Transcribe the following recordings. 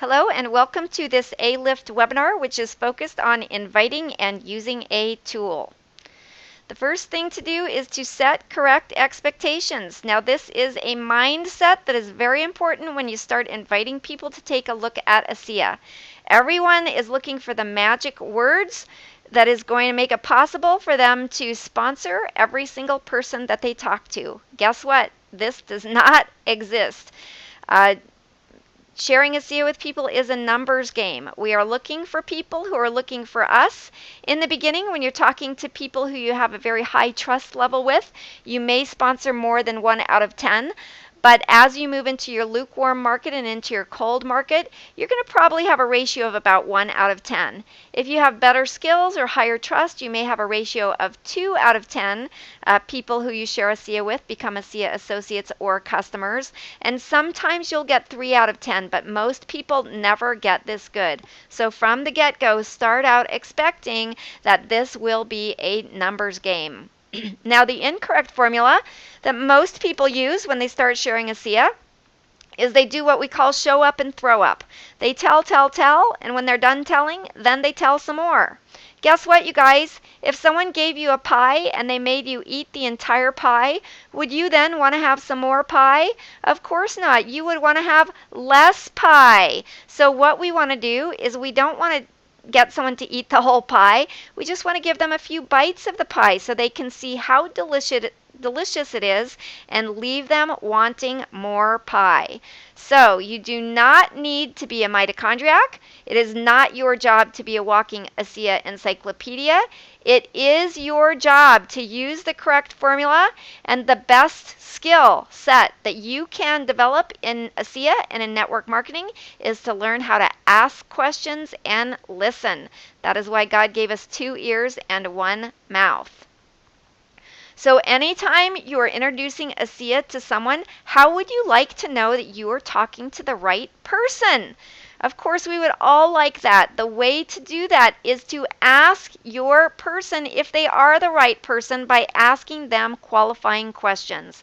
Hello and welcome to this A-Lift webinar, which is focused on inviting and using a tool. The first thing to do is to set correct expectations. Now this is a mindset that is very important when you start inviting people to take a look at ASEA. Everyone is looking for the magic words that is going to make it possible for them to sponsor every single person that they talk to. Guess what? This does not exist. Sharing ASEA with people is a numbers game. We are looking for people who are looking for us. In the beginning, when you're talking to people who you have a very high trust level with, you may sponsor more than 1 out of 10. But as you move into your lukewarm market and into your cold market, you're going to probably have a ratio of about 1 out of 10. If you have better skills or higher trust, you may have a ratio of 2 out of 10 people who you share ASEA with become ASEA associates or customers. And sometimes you'll get 3 out of 10, but most people never get this good. So from the get-go, start out expecting that this will be a numbers game. Now, the incorrect formula that most people use when they start sharing ASEA is they do what we call show up and throw up. They tell, and when they're done telling, then they tell some more. Guess what, you guys? If someone gave you a pie and they made you eat the entire pie, would you then want to have some more pie? Of course not. You would want to have less pie. So what we want to do is we don't want to get someone to eat the whole pie. We just want to give them a few bites of the pie so they can see how delicious it is and leave them wanting more pie. So you do not need to be a mitochondriac. It is not your job to be a walking ASEA encyclopedia. It is your job to use the correct formula, and the best skill set that you can develop in ASEA and in network marketing is to learn how to ask questions and listen. That is why God gave us 2 ears and 1 mouth. So anytime you are introducing ASEA to someone, how would you like to know that you are talking to the right person? Of course, we would all like that. The way to do that is to ask your person if they are the right person by asking them qualifying questions.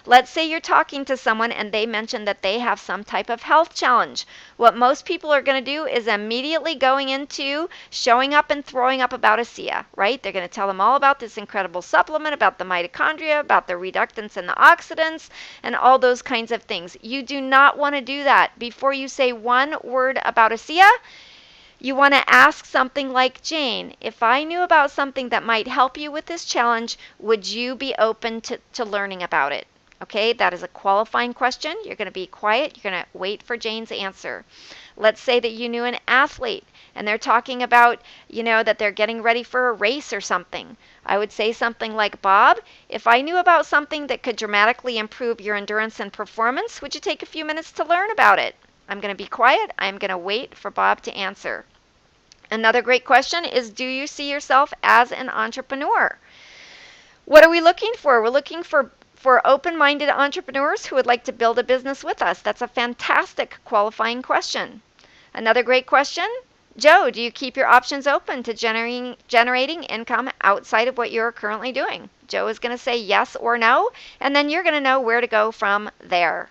Let's say you're talking to someone and they mention that they have some type of health challenge. What most people are going to do is immediately going into showing up and throwing up about ASEA, right? They're going to tell them all about this incredible supplement, about the mitochondria, about the reductants and the oxidants, and all those kinds of things. You do not want to do that. Before you say one word about ASEA, you want to ask something like, Jane, if I knew about something that might help you with this challenge, would you be open to learning about it? Okay, that is a qualifying question. You're going to be quiet. You're going to wait for Jane's answer. Let's say that you knew an athlete and they're talking about, that they're getting ready for a race or something. I would say something like, Bob, if I knew about something that could dramatically improve your endurance and performance, would you take a few minutes to learn about it? I'm going to be quiet. I'm going to wait for Bob to answer. Another great question is, do you see yourself as an entrepreneur? What are we looking for? We're looking for open-minded entrepreneurs who would like to build a business with us. That's a fantastic qualifying question. Another great question, Joe, do you keep your options open to generating income outside of what you're currently doing? Joe is going to say yes or no, and then you're going to know where to go from there.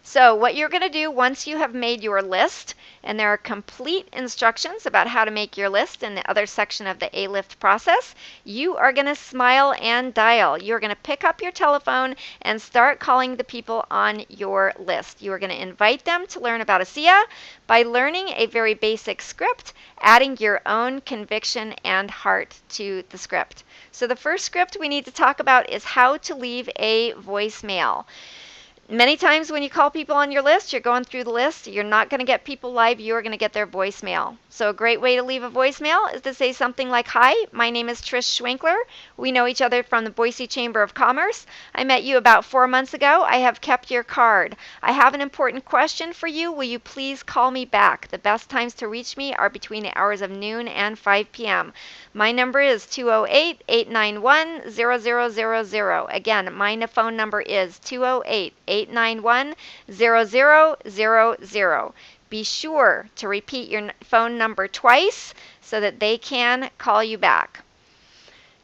So what you're going to do once you have made your list, and there are complete instructions about how to make your list in the other section of the A-Lift process, you are going to smile and dial. You're going to pick up your telephone and start calling the people on your list. You are going to invite them to learn about ASEA by learning a very basic script, adding your own conviction and heart to the script. So the first script we need to talk about is how to leave a voicemail. Many times when you call people on your list, you're going through the list, you're not going to get people live, you're going to get their voicemail. So a great way to leave a voicemail is to say something like, hi, my name is Trish Schwenkler. We know each other from the Boise Chamber of Commerce. I met you about 4 months ago. I have kept your card. I have an important question for you. Will you please call me back? The best times to reach me are between the hours of noon and 5 p.m. My number is 208-891-0000. Again, my phone number is 208-891-0000. Be sure to repeat your phone number twice so that they can call you back.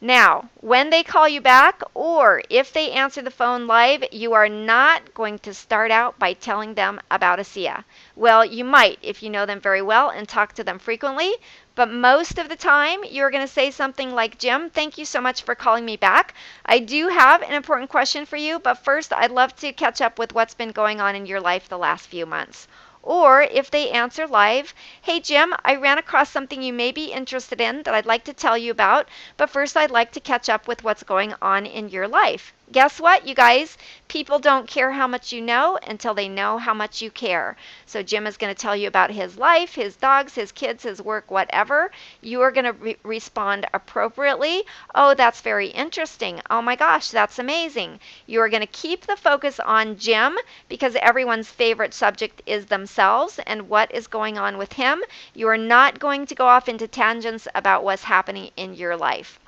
Now, when they call you back or if they answer the phone live, you are not going to start out by telling them about ASEA. Well, you might if you know them very well and talk to them frequently, but most of the time you're going to say something like, Jim, thank you so much for calling me back. I do have an important question for you, but first I'd love to catch up with what's been going on in your life the last few months. Or if they answer live, hey Jim, I ran across something you may be interested in that I'd like to tell you about, but first I'd like to catch up with what's going on in your life. Guess what, you guys? People don't care how much you know until they know how much you care. So Jim is going to tell you about his life, his dogs, his kids, his work, whatever. You are going to respond appropriately. Oh, that's very interesting. Oh my gosh, that's amazing. You are going to keep the focus on Jim because everyone's favorite subject is themselves and what is going on with him. You are not going to go off into tangents about what's happening in your life.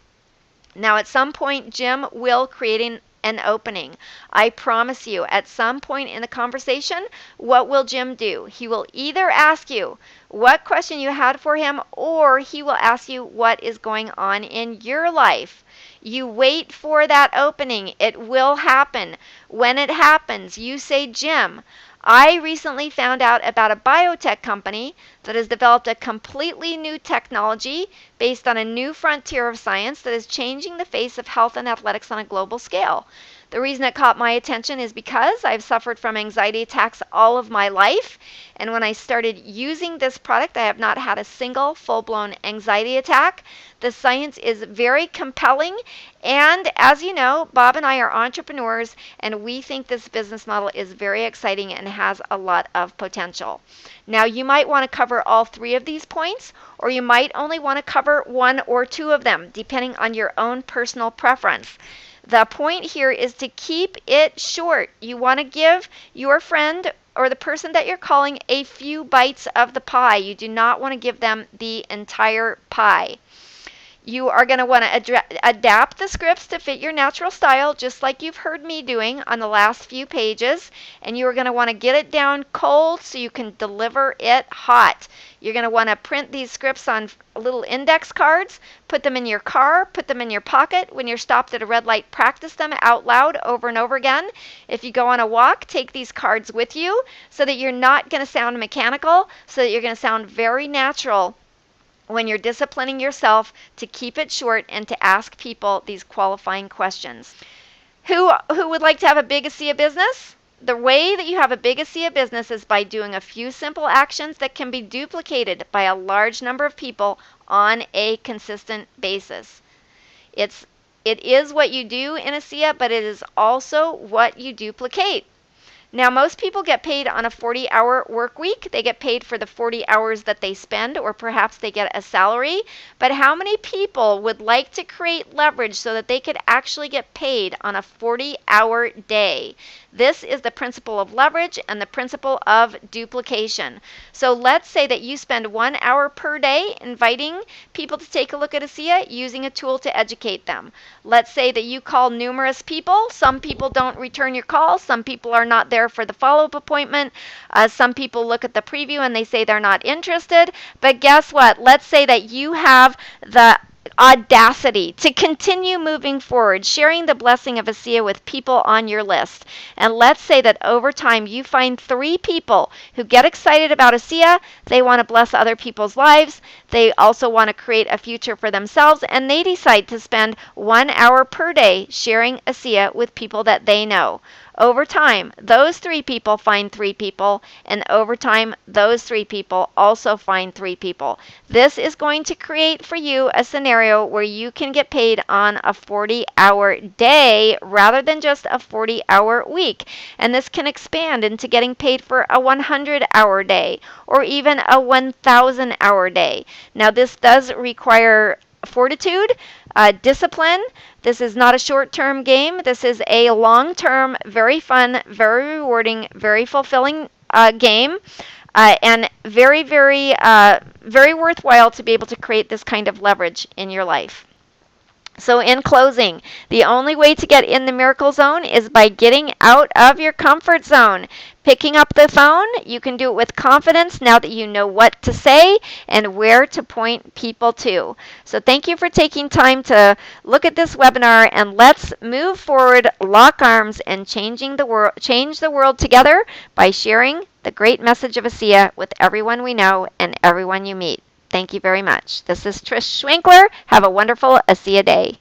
Now, at some point, Jim will create an opening. I promise you, at some point in the conversation, what will Jim do? He will either ask you what question you had for him, or he will ask you what is going on in your life. You wait for that opening. It will happen. When it happens, you say, Jim, I recently found out about a biotech company that has developed a completely new technology based on a new frontier of science that is changing the face of health and athletics on a global scale. The reason it caught my attention is because I've suffered from anxiety attacks all of my life, and when I started using this product, I have not had a single full-blown anxiety attack. The science is very compelling, and as you know, Bob and I are entrepreneurs, and we think this business model is very exciting and has a lot of potential. Now, you might want to cover all three of these points, or you might only want to cover one or two of them, depending on your own personal preference. The point here is to keep it short. You want to give your friend or the person that you're calling a few bites of the pie. You do not want to give them the entire pie. You are going to want to adapt the scripts to fit your natural style, just like you've heard me doing on the last few pages. And you are going to want to get it down cold so you can deliver it hot. You're going to want to print these scripts on little index cards, put them in your car, put them in your pocket. When you're stopped at a red light, practice them out loud over and over again. If you go on a walk, take these cards with you so that you're not going to sound mechanical, so that you're going to sound very natural when you're disciplining yourself to keep it short and to ask people these qualifying questions. Who would like to have a big ASEA business? The way that you have a big ASEA business is by doing a few simple actions that can be duplicated by a large number of people on a consistent basis. It is what you do in ASEA, but it is also what you duplicate. Now, most people get paid on a 40-hour work week. They get paid for the 40 hours that they spend, or perhaps they get a salary. But how many people would like to create leverage so that they could actually get paid on a 40-hour day? This is the principle of leverage and the principle of duplication. So let's say that you spend 1 hour per day inviting people to take a look at ASEA using a tool to educate them. Let's say that you call numerous people. Some people don't return your call. Some people are not there for the follow-up appointment. Some people look at the preview and they say they're not interested. But guess what? Let's say that you have the audacity to continue moving forward, sharing the blessing of ASEA with people on your list. And let's say that over time you find 3 people who get excited about ASEA. They want to bless other people's lives. They also want to create a future for themselves, and they decide to spend 1 hour per day sharing ASEA with people that they know. Over time, those 3 people find 3 people, and over time, those 3 people also find 3 people. This is going to create for you a scenario where you can get paid on a 40-hour day rather than just a 40-hour week. And this can expand into getting paid for a 100-hour day or even a 1,000-hour day. Now, this does require fortitude, discipline. This is not a short-term game. This is a long-term, very fun, very rewarding, very fulfilling game, and very, very, very worthwhile to be able to create this kind of leverage in your life. So, in closing, the only way to get in the miracle zone is by getting out of your comfort zone. Picking up the phone, you can do it with confidence now that you know what to say and where to point people to. So, thank you for taking time to look at this webinar, and let's move forward, lock arms, and change the world together by sharing the great message of ASEA with everyone we know and everyone you meet. Thank you very much. This is Trish Schwenkler. Have a wonderful ASEA day.